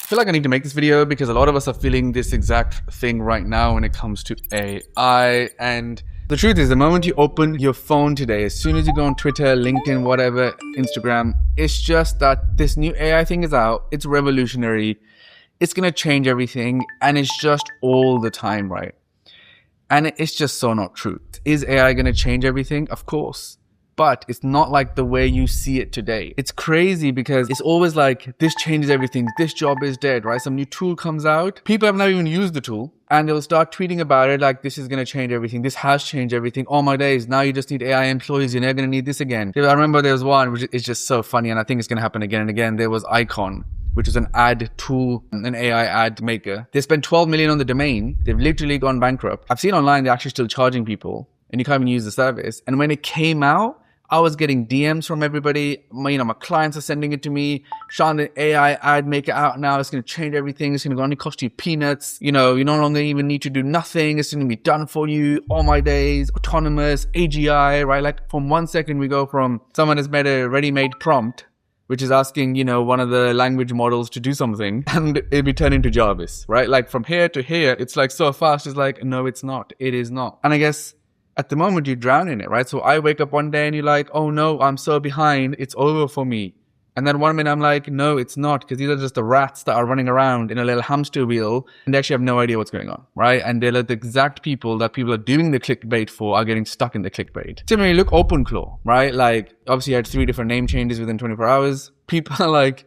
I feel like I need to make this video because a lot of us are feeling this exact thing right now when it comes to AI. And the truth is, the moment you open your phone today, as soon as you go on Twitter, LinkedIn, whatever, Instagram, it's just that this new AI thing is out. It's revolutionary. It's going to change everything. And it's just all the time, right? And it's just so not true. Is AI going to change everything? Of course. But it's not like the way you see it today. It's crazy because it's always like, this changes everything. This job is dead, right? Some new tool comes out. People have not even used the tool and they'll start tweeting about it like, this is going to change everything. This has changed everything. Oh my days. Now you just need AI employees. You're never going to need this again. I remember there was one, which is just so funny. And I think it's going to happen again and again. There was Icon, which is an ad tool, an AI ad maker. They spent 12 million on the domain. They've literally gone bankrupt. I've seen online, they're actually still charging people and you can't even use the service. And when it came out, I was getting DMs from everybody. My clients are sending it to me. Shan, the AI ad maker out now. It's going to change everything. It's going to only cost you peanuts. You no longer even need to do nothing. It's going to be done for you. All my days, autonomous, AGI, right? Like from 1 second, we go from someone has made a ready-made prompt, which is asking, one of the language models to do something, and it'll be turned into Jarvis, right? Like from here to here, it's like so fast. It's like, no, it's not. It is not. And I guess at the moment you drown in it, right? So I wake up one day and you're like, oh no, I'm so behind. It's over for me. And then one minute I'm like, no, it's not, because these are just the rats that are running around in a little hamster wheel and they actually have no idea what's going on, right? And they're the exact people that people are doing the clickbait for are getting stuck in the clickbait. Similarly, look, OpenClaw, right? Like obviously you had 3 different name changes within 24 hours. People are like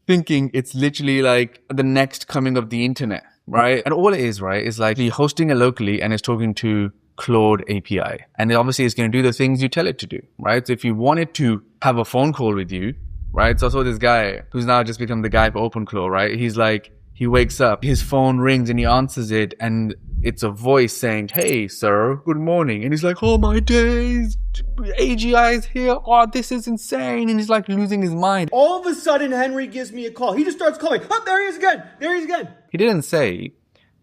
thinking it's literally like the next coming of the internet, right? And all it is, right, is like you're hosting it locally and it's talking to Claude API. And obviously it's going to do the things you tell it to do, right? So if you want it to have a phone call with you, right? So I saw this guy who's now just become the guy for OpenClaw, right? He's like, he wakes up, his phone rings and he answers it and it's a voice saying, hey, sir, good morning. And he's like, oh my days, AGI is here. Oh, this is insane. And he's like losing his mind. All of a sudden, Henry gives me a call. He just starts calling. Oh, there he is again. There he is again. He didn't say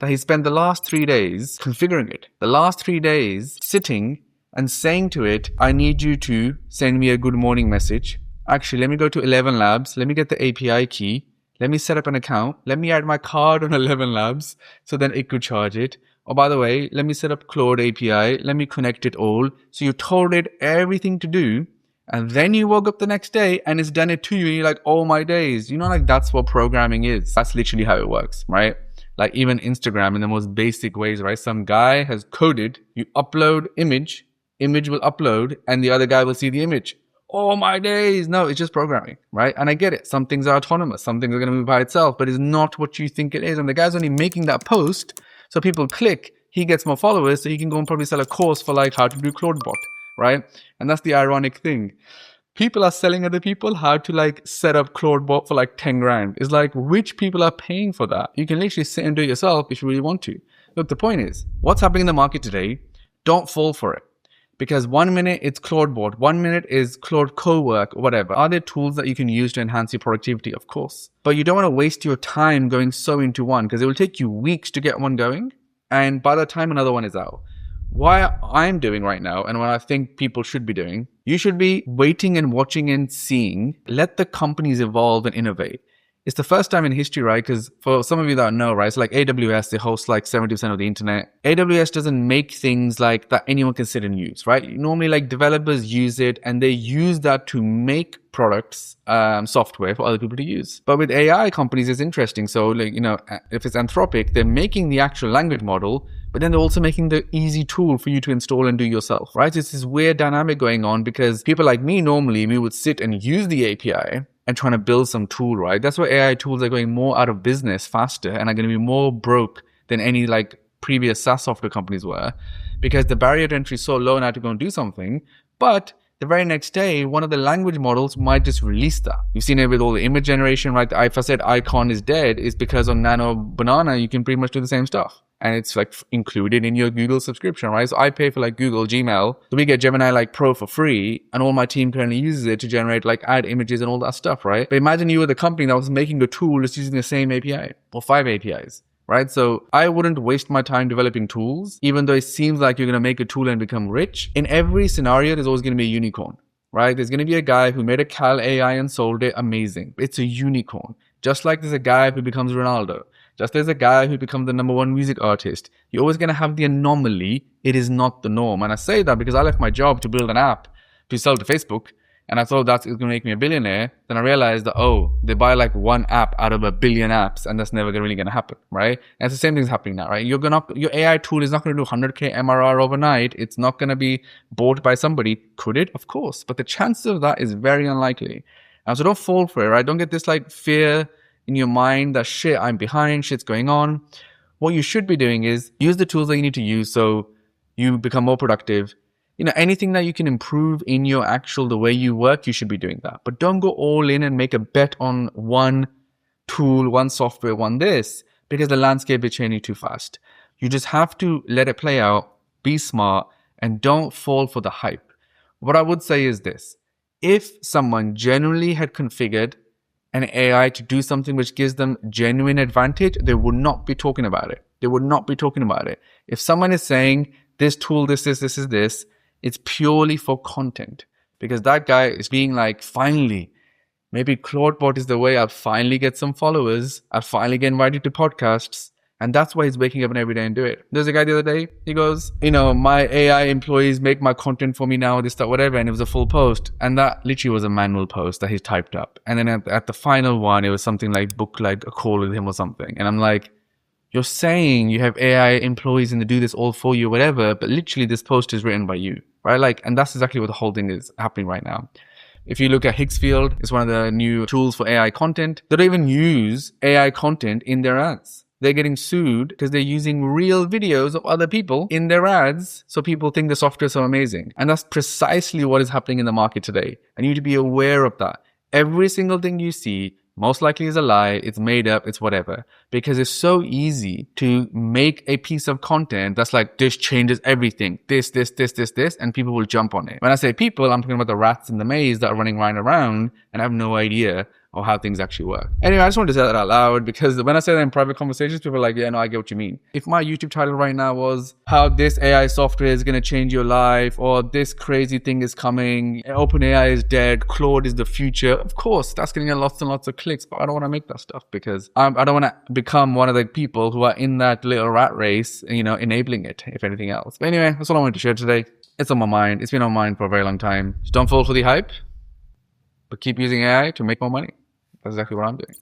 that he spent the last 3 days configuring it. The last 3 days sitting and saying to it, I need you to send me a good morning message. Actually, let me go to 11 Labs. Let me get the API key. Let me set up an account. Let me add my card on 11 Labs so then it could charge it. Oh, by the way, let me set up Claude API. Let me connect it all. So you told it everything to do. And then you woke up the next day and it's done it to you. And you're like, oh my days. Like that's what programming is. That's literally how it works, right? Like even Instagram in the most basic ways, right? Some guy has coded, you upload image will upload and the other guy will see the image. Oh my days. No, it's just programming, right? And I get it. Some things are autonomous. Some things are going to move by itself, but it's not what you think it is. And the guy's only making that post so people click, he gets more followers so he can go and probably sell a course for like how to do ClaudeBot, right? And that's the ironic thing. People are selling other people how to like set up ClaudeBot for like 10 grand. It's like, which people are paying for that? You can literally sit and do it yourself if you really want to. Look, the point is, what's happening in the market today, don't fall for it. Because 1 minute it's ClaudeBot, 1 minute is Claude Cowork, or whatever. Are there tools that you can use to enhance your productivity? Of course. But you don't want to waste your time going so into one because it will take you weeks to get one going. And by the time another one is out, what I'm doing right now and what I think people should be doing, you should be waiting and watching and seeing. Let the companies evolve and innovate. It's the first time in history, right? Because for some of you that know, right, it's like AWS, they host like 70% of the internet. AWS doesn't make things like that anyone can sit and use, right? Normally like developers use it and they use that to make products, software for other people to use. But with AI companies, it's interesting. So like, if it's Anthropic, they're making the actual language model, but then they're also making the easy tool for you to install and do yourself, right? It's this weird dynamic going on because people like me, normally we would sit and use the API and trying to build some tool, right? That's why AI tools are going more out of business faster and are going to be more broke than any like previous SaaS software companies were because the barrier to entry is so low now to go and do something. But the very next day, one of the language models might just release that. You've seen it with all the image generation, right? If I said Icon is dead, is because on Nano Banana, you can pretty much do the same stuff. And it's like included in your Google subscription, right? So I pay for like Google Gmail. So we get Gemini like Pro for free and all my team currently uses it to generate like ad images and all that stuff, right? But imagine you were the company that was making a tool just using the same API or 5 APIs, right? So I wouldn't waste my time developing tools, even though it seems like you're going to make a tool and become rich. In every scenario, there's always going to be a unicorn, right? There's going to be a guy who made a Cal AI and sold it. Amazing. It's a unicorn. Just like there's a guy who becomes Ronaldo. Just there's a guy who becomes the #1 music artist. You're always going to have the anomaly. It is not the norm. And I say that because I left my job to build an app to sell to Facebook. And I thought that's going to make me a billionaire. Then I realized that, they buy like one app out of a billion apps, and that's never really going to happen, right? And it's the same thing's happening now, right? Your AI tool is not going to do 100K MRR overnight. It's not going to be bought by somebody. Could it? Of course. But the chances of that is very unlikely. And so don't fall for it, right? Don't get this like fear in your mind that shit, I'm behind, shit's going on. What you should be doing is use the tools that you need to use so you become more productive. Anything that you can improve in the way you work, you should be doing that. But don't go all in and make a bet on one tool, one software, one this, because the landscape is changing too fast. You just have to let it play out, be smart, and don't fall for the hype. What I would say is this. If someone genuinely had configured an AI to do something which gives them genuine advantage, they would not be talking about it. They would not be talking about it. If someone is saying, this tool, this is this, it's purely for content, because that guy is being like, finally, maybe Claude bot is the way I'll finally get some followers. I'll finally get invited to podcasts. And that's why he's waking up every day and do it. There's a guy the other day, he goes, my AI employees make my content for me now, this, that, whatever. And it was a full post. And that literally was a manual post that he typed up. And then at the final one, it was something like book like a call with him or something. And I'm like, you're saying you have AI employees and they do this all for you, whatever, but literally this post is written by you, right? And that's exactly what the whole thing is happening right now. If you look at Higgsfield, it's one of the new tools for AI content. They don't even use AI content in their ads. They're getting sued because they're using real videos of other people in their ads, so people think the software is so amazing. And that's precisely what is happening in the market today. And you need to be aware of that. Every single thing you see most likely is a lie, it's made up, it's whatever. Because it's so easy to make a piece of content that's like, this changes everything. This, and people will jump on it. When I say people, I'm talking about the rats in the maze that are running right around and have no idea or how things actually work. Anyway, I just wanted to say that out loud because when I say that in private conversations, people are like, yeah, no, I get what you mean. If my YouTube title right now was how this AI software is going to change your life, or this crazy thing is coming, OpenAI is dead, Claude is the future, of course, that's going to get lots and lots of clicks, but I don't want to make that stuff because I don't want to become one of the people who are in that little rat race, enabling it, if anything else. But anyway, that's all I wanted to share today. It's on my mind. It's been on my mind for a very long time. Just don't fall for the hype, but keep using AI to make more money. That's exactly what I'm doing.